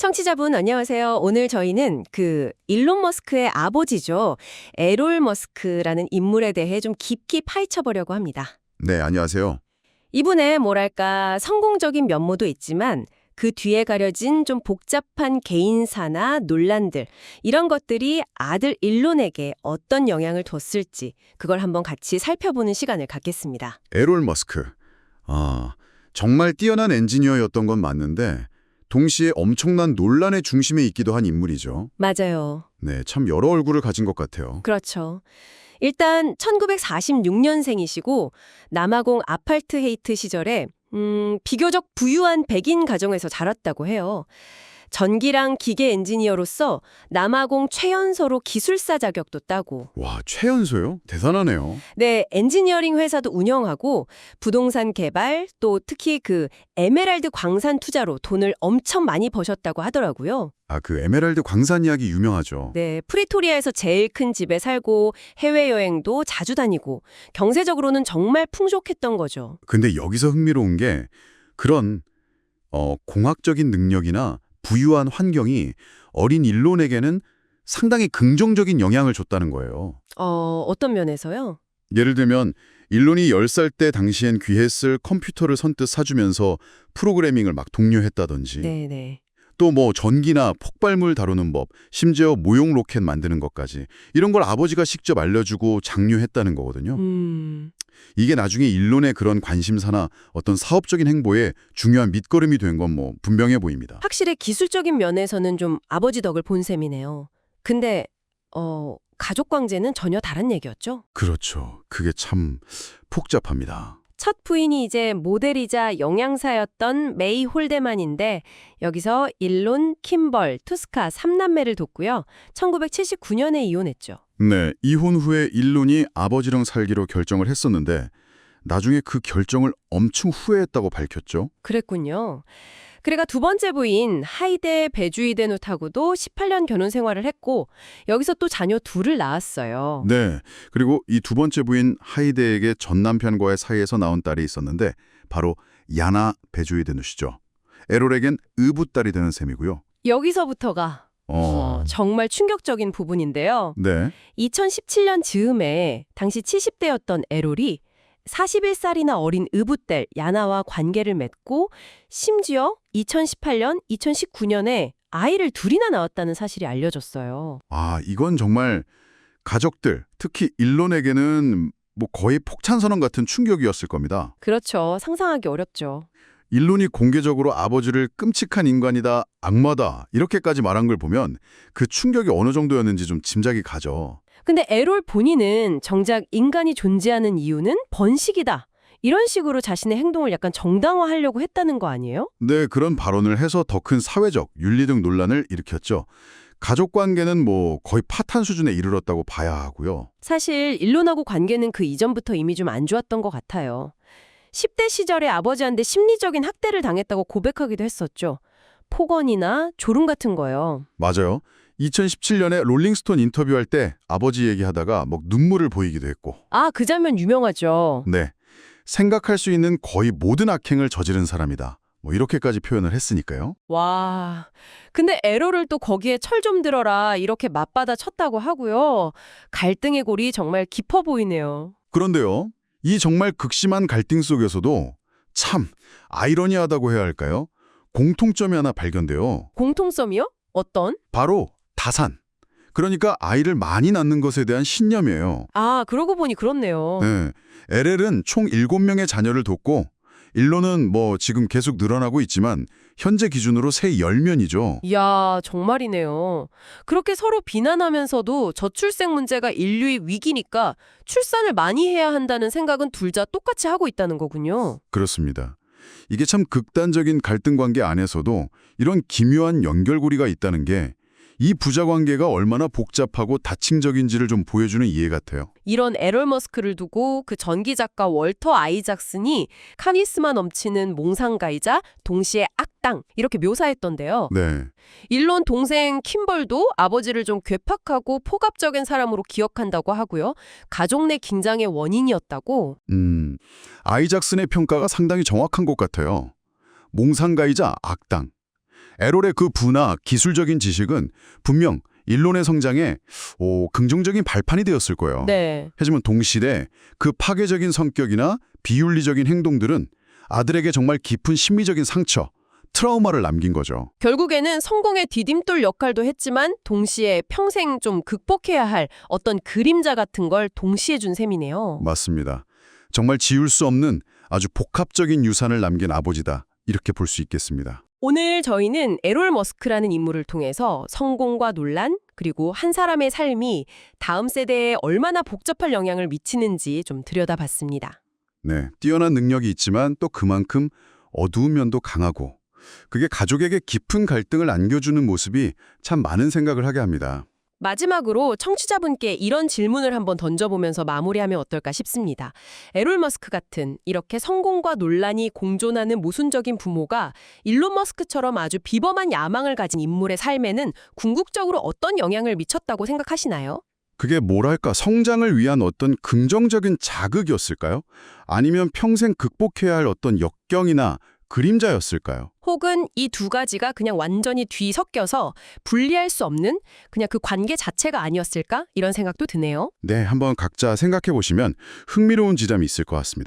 청취자분 안녕하세요. 오늘 저희는 일론 머스크의 아버지죠. 에롤 머스크라는 인물에 대해 좀 깊이 파헤쳐 보려고 합니다. 네, 안녕하세요. 이분의 뭐랄까 성공적인 면모도 있지만 그 뒤에 가려진 좀 복잡한 개인사나 논란들 이런 것들이 아들 일론에게 어떤 영향을 줬을지 그걸 한번 같이 살펴보는 시간을 갖겠습니다. 에롤 머스크. 정말 뛰어난 엔지니어였던 건 맞는데 동시에 엄청난 논란의 중심에 있기도 한 인물이죠. 맞아요. 네, 참 여러 얼굴을 가진 것 같아요. 그렇죠. 일단 1946년생이시고 남아공 아파르트헤이트 시절에 비교적 부유한 백인 가정에서 자랐다고 해요. 전기랑 기계 엔지니어로서 남아공 최연소로 기술사 자격도 따고 와, 최연소요? 대단하네요. 네, 엔지니어링 회사도 운영하고 부동산 개발 또 특히 에메랄드 광산 투자로 돈을 엄청 많이 버셨다고 하더라고요. 그 에메랄드 광산 이야기 유명하죠. 네, 프리토리아에서 제일 큰 집에 살고 해외여행도 자주 다니고 경제적으로는 정말 풍족했던 거죠. 근데 여기서 흥미로운 게 그런 공학적인 능력이나 부유한 환경이 어린 일론에게는 상당히 긍정적인 영향을 줬다는 거예요. 어떤 면에서요? 예를 들면 일론이 10살 때 당시엔 귀했을 컴퓨터를 선뜻 사주면서 프로그래밍을 막 독려했다든지 네네. 또 전기나 폭발물 다루는 법, 심지어 모용 로켓 만드는 것까지 이런 걸 아버지가 직접 알려주고 장려했다는 거거든요. 이게 나중에 일론의 그런 관심사나 어떤 사업적인 행보에 중요한 밑거름이 된 건 분명해 보입니다. 확실히 기술적인 면에서는 좀 아버지 덕을 본 셈이네요. 근데 가족 관계는 전혀 다른 얘기였죠? 그렇죠. 그게 참 복잡합니다. 첫 부인이 이제 모델이자 영양사였던 메이 홀데만인데 여기서 일론, 킴벌, 투스카 3남매를 뒀고요. 1979년에 이혼했죠. 네, 이혼 후에 일론이 아버지랑 살기로 결정을 했었는데 나중에 그 결정을 엄청 후회했다고 밝혔죠. 그랬군요. 그래가 두 번째 부인 하이데 베주이데누타고도 18년 결혼 생활을 했고 여기서 또 자녀 둘을 낳았어요. 네, 그리고 이 두 번째 부인 하이데에게 전 남편과의 사이에서 낳은 딸이 있었는데 바로 야나 베주이데누시죠. 에롤에겐 의붓딸이 되는 셈이고요. 여기서부터가 정말 충격적인 부분인데요. 네, 2017년 즈음에 당시 70대였던 에롤이 41살이나 어린 의붓딸 야나와 관계를 맺고 심지어 2018년, 2019년에 아이를 둘이나 낳았다는 사실이 알려졌어요. 이건 정말 가족들, 특히 일론에게는 거의 폭탄선언 같은 충격이었을 겁니다. 그렇죠. 상상하기 어렵죠. 일론이 공개적으로 아버지를 끔찍한 인간이다, 악마다 이렇게까지 말한 걸 보면 그 충격이 어느 정도였는지 좀 짐작이 가죠. 근데 에롤 본인은 정작 인간이 존재하는 이유는 번식이다. 이런 식으로 자신의 행동을 약간 정당화하려고 했다는 거 아니에요? 네, 그런 발언을 해서 더 큰 사회적, 윤리 등 논란을 일으켰죠. 가족 관계는 거의 파탄 수준에 이르렀다고 봐야 하고요. 사실 일론하고 관계는 그 이전부터 이미 좀 안 좋았던 것 같아요. 10대 시절에 아버지한테 심리적인 학대를 당했다고 고백하기도 했었죠. 폭언이나 조롱 같은 거요. 맞아요. 2017년에 롤링스톤 인터뷰할 때 아버지 얘기하다가 눈물을 보이기도 했고. 그 장면 유명하죠. 네, 생각할 수 있는 거의 모든 악행을 저지른 사람이다. 이렇게까지 표현을 했으니까요. 와, 근데 에러를 또 거기에 철 좀 들어라 이렇게 맞받아 쳤다고 하고요. 갈등의 골이 정말 깊어 보이네요. 그런데요, 이 정말 극심한 갈등 속에서도 참 아이러니하다고 해야 할까요? 공통점이 하나 발견돼요. 공통점이요? 어떤? 바로 다산. 그러니까 아이를 많이 낳는 것에 대한 신념이에요. 그러고 보니 그렇네요. 네, LL은 총 7명의 자녀를 뒀고 일론은 지금 계속 늘어나고 있지만 현재 기준으로 새 10명이죠. 이야, 정말이네요. 그렇게 서로 비난하면서도 저출생 문제가 인류의 위기니까 출산을 많이 해야 한다는 생각은 둘 다 똑같이 하고 있다는 거군요. 그렇습니다. 이게 참 극단적인 갈등 관계 안에서도 이런 기묘한 연결고리가 있다는 게 이 부자 관계가 얼마나 복잡하고 다층적인지를 좀 보여주는 이해 같아요. 이런 에롤 머스크를 두고 그 전기 작가 월터 아이작슨이 카리스마 넘치는 몽상가이자 동시에 악당 이렇게 묘사했던데요. 네, 일론 동생 킴벌도 아버지를 좀 괴팍하고 포갑적인 사람으로 기억한다고 하고요. 가족 내 긴장의 원인이었다고. 아이작슨의 평가가 상당히 정확한 것 같아요. 몽상가이자 악당. 에롤의 그 부나 기술적인 지식은 분명 일론의 성장에 긍정적인 발판이 되었을 거예요. 네. 하지만 동시에 그 파괴적인 성격이나 비윤리적인 행동들은 아들에게 정말 깊은 심리적인 상처, 트라우마를 남긴 거죠. 결국에는 성공의 디딤돌 역할도 했지만 동시에 평생 좀 극복해야 할 어떤 그림자 같은 걸 동시에 준 셈이네요. 맞습니다. 정말 지울 수 없는 아주 복합적인 유산을 남긴 아버지다. 이렇게 볼 수 있겠습니다. 오늘 저희는 에롤 머스크라는 인물을 통해서 성공과 논란, 그리고 한 사람의 삶이 다음 세대에 얼마나 복잡할 영향을 미치는지 좀 들여다봤습니다. 네, 뛰어난 능력이 있지만 또 그만큼 어두운 면도 강하고 그게 가족에게 깊은 갈등을 안겨주는 모습이 참 많은 생각을 하게 합니다. 마지막으로 청취자분께 이런 질문을 한번 던져보면서 마무리하면 어떨까 싶습니다. 에롤 머스크 같은 이렇게 성공과 논란이 공존하는 모순적인 부모가 일론 머스크처럼 아주 비범한 야망을 가진 인물의 삶에는 궁극적으로 어떤 영향을 미쳤다고 생각하시나요? 그게 뭐랄까 성장을 위한 어떤 긍정적인 자극이었을까요? 아니면 평생 극복해야 할 어떤 역경이나 그림자였을까요? 혹은 이 두 가지가 그냥 완전히 뒤섞여서 분리할 수 없는 그냥 그 관계 자체가 아니었을까? 이런 생각도 드네요. 네, 한번 각자 생각해 보시면 흥미로운 지점이 있을 것 같습니다.